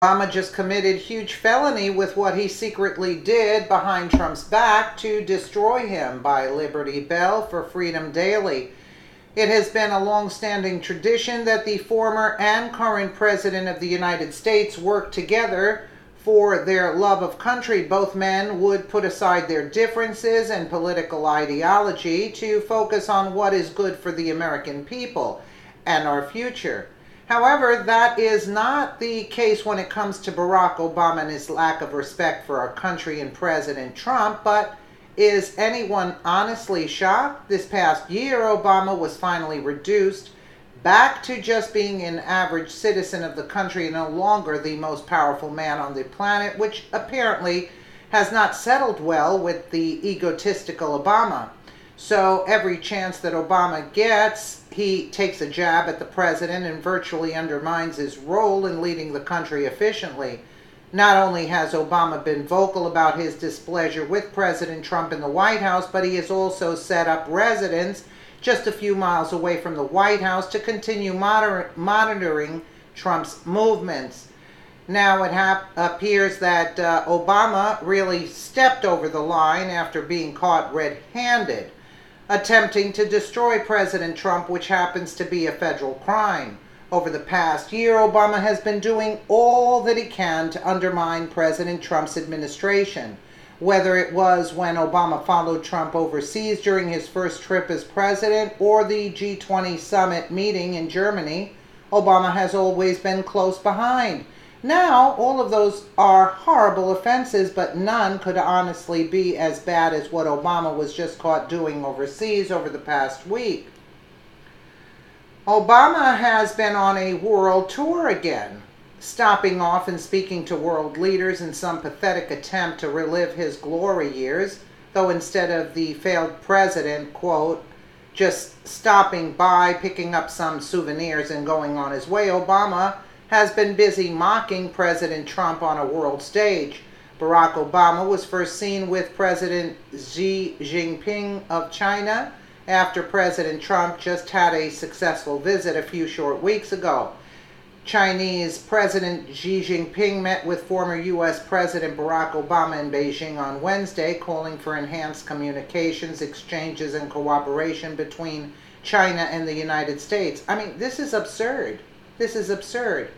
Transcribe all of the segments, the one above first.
Obama just committed huge felony with what he secretly did behind Trump's back to destroy him by Liberty Bell for Freedom Daily. It has been a long-standing tradition that the former and current President of the United States work together for their love of country. Both men would put aside their differences and political ideology to focus on what is good for the American people and our future. However, that is not the case when it comes to Barack Obama and his lack of respect for our country and President Trump. But is anyone honestly shocked? This past year, Obama was finally reduced back to just being an average citizen of the country and no longer the most powerful man on the planet, which apparently has not settled well with the egotistical Obama. So every chance that Obama gets, he takes a jab at the president and virtually undermines his role in leading the country efficiently. Not only has Obama been vocal about his displeasure with President Trump in the White House, but he has also set up residents just a few miles away from the White House to continue monitoring Trump's movements. Now it appears that Obama really stepped over the line after being caught red-handed, attempting to destroy President Trump, which happens to be a federal crime. Over the past year, Obama has been doing all that he can to undermine President Trump's administration. Whether it was when Obama followed Trump overseas during his first trip as president or the G20 summit meeting in Germany, Obama has always been close behind. Now, all of those are horrible offenses, but none could honestly be as bad as what Obama was just caught doing overseas over the past week. Obama has been on a world tour again, stopping off and speaking to world leaders in some pathetic attempt to relive his glory years, though instead of the failed president, quote, just stopping by, picking up some souvenirs and going on his way, Obama has been busy mocking President Trump on a world stage. Barack Obama was first seen with President Xi Jinping of China after President Trump just had a successful visit a few short weeks ago. Chinese President Xi Jinping met with former U.S. President Barack Obama in Beijing on Wednesday, calling for enhanced communications, exchanges, and cooperation between China and the United States. I mean, this is absurd. This is absurd.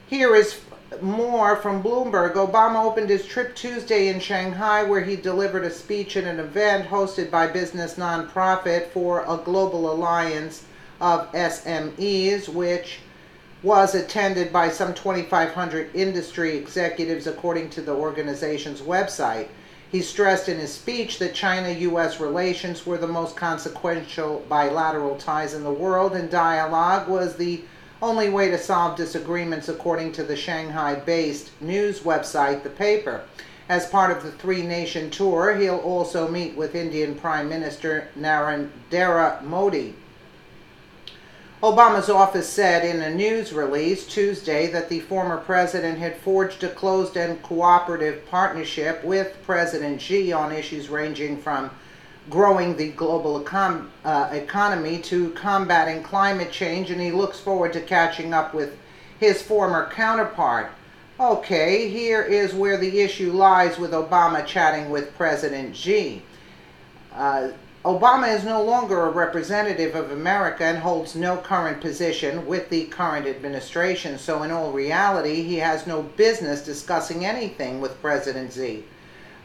Here is more from Bloomberg. Obama opened his trip Tuesday in Shanghai, where he delivered a speech at an event hosted by business nonprofit for a global alliance of SMEs, which was attended by some 2,500 industry executives, according to the organization's website. He stressed in his speech that China-U.S. relations were the most consequential bilateral ties in the world, and dialogue was the only way to solve disagreements, according to the Shanghai-based news website, The Paper. As part of the three-nation tour, he'll also meet with Indian Prime Minister Narendra Modi. Obama's office said in a news release Tuesday that the former president had forged a closed and cooperative partnership with President Xi on issues ranging from growing the global economy to combating climate change, and he looks forward to catching up with his former counterpart. Okay, here is where the issue lies with Obama chatting with President Xi. Obama is no longer a representative of America and holds no current position with the current administration, so in all reality, he has no business discussing anything with President Xi.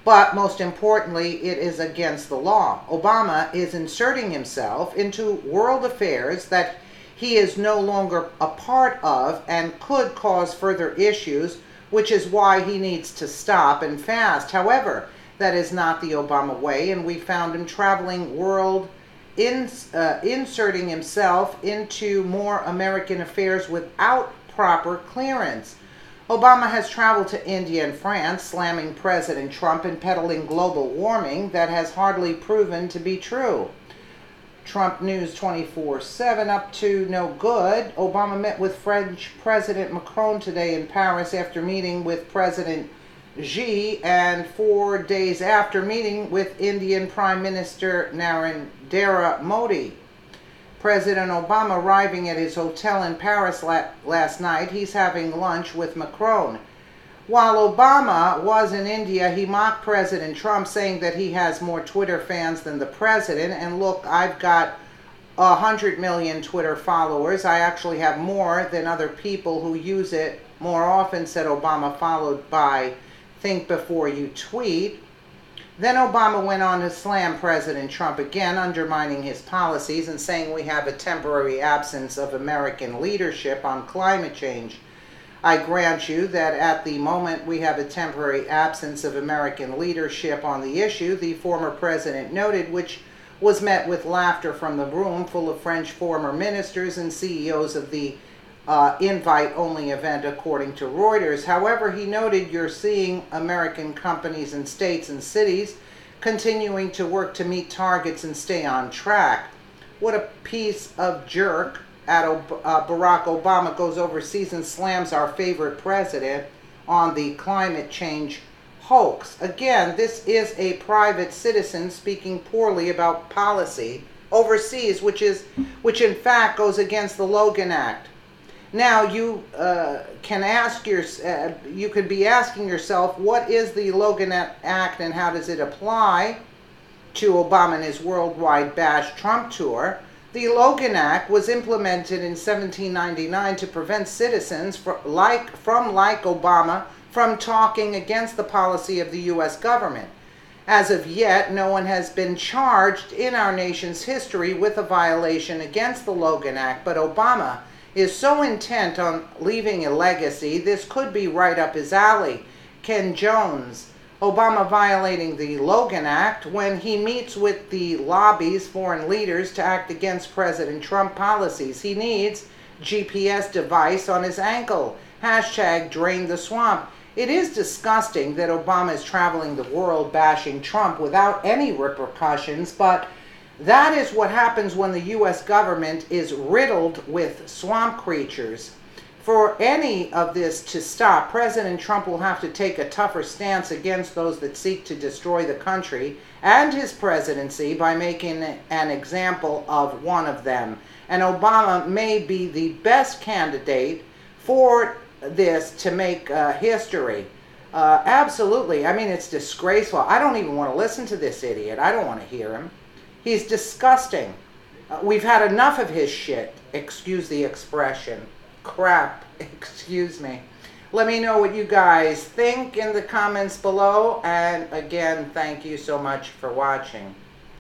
But most importantly, it is against the law. Obama is inserting himself into world affairs that he is no longer a part of and could cause further issues, which is why he needs to stop and fast. However, that is not the Obama way, and we found him traveling world, inserting himself into more American affairs without proper clearance. Obama has traveled to India and France, slamming President Trump and peddling global warming that has hardly proven to be true. Trump News 24/7 up to no good. Obama met with French President Macron today in Paris after meeting with President Xi, and 4 days after meeting with Indian Prime Minister Narendra Modi. President Obama arriving at his hotel in Paris last night, he's having lunch with Macron. While Obama was in India, he mocked President Trump, saying that he has more Twitter fans than the president. And look, I've got 100 million Twitter followers. I actually have more than other people who use it more often, said Obama, followed by think before you tweet. Then Obama went on to slam President Trump again, undermining his policies and saying we have a temporary absence of American leadership on climate change. I grant you that at the moment we have a temporary absence of American leadership on the issue, the former president noted, which was met with laughter from the room full of French former ministers and CEOs of the invite-only event, according to Reuters. However, he noted you're seeing American companies and states and cities continuing to work to meet targets and stay on track. What a piece of jerk. Barack Obama goes overseas and slams our favorite president on the climate change hoax. Again, this is a private citizen speaking poorly about policy overseas, which in fact goes against the Logan Act. Now you you could be asking yourself, what is the Logan Act and how does it apply to Obama and his worldwide bash Trump tour? The Logan Act was implemented in 1799 to prevent citizens like Obama from talking against the policy of the U.S. government. As of yet, no one has been charged in our nation's history with a violation against the Logan Act, but Obama is so intent on leaving a legacy, this could be right up his alley. Ken Jones, Obama violating the Logan Act when he meets with the lobbies foreign leaders to act against President Trump policies. He needs GPS device on his ankle. Hashtag drain the swamp. It is disgusting that Obama is traveling the world bashing Trump without any repercussions, but that is what happens when the U.S. government is riddled with swamp creatures. For any of this to stop, President Trump will have to take a tougher stance against those that seek to destroy the country and his presidency by making an example of one of them. And Obama may be the best candidate for this to make history. Absolutely. I mean, it's disgraceful. I don't even want to listen to this idiot. I don't want to hear him. He's disgusting. We've had enough of his shit. Excuse the expression. Crap. Excuse me. Let me know what you guys think in the comments below. And again, thank you so much for watching.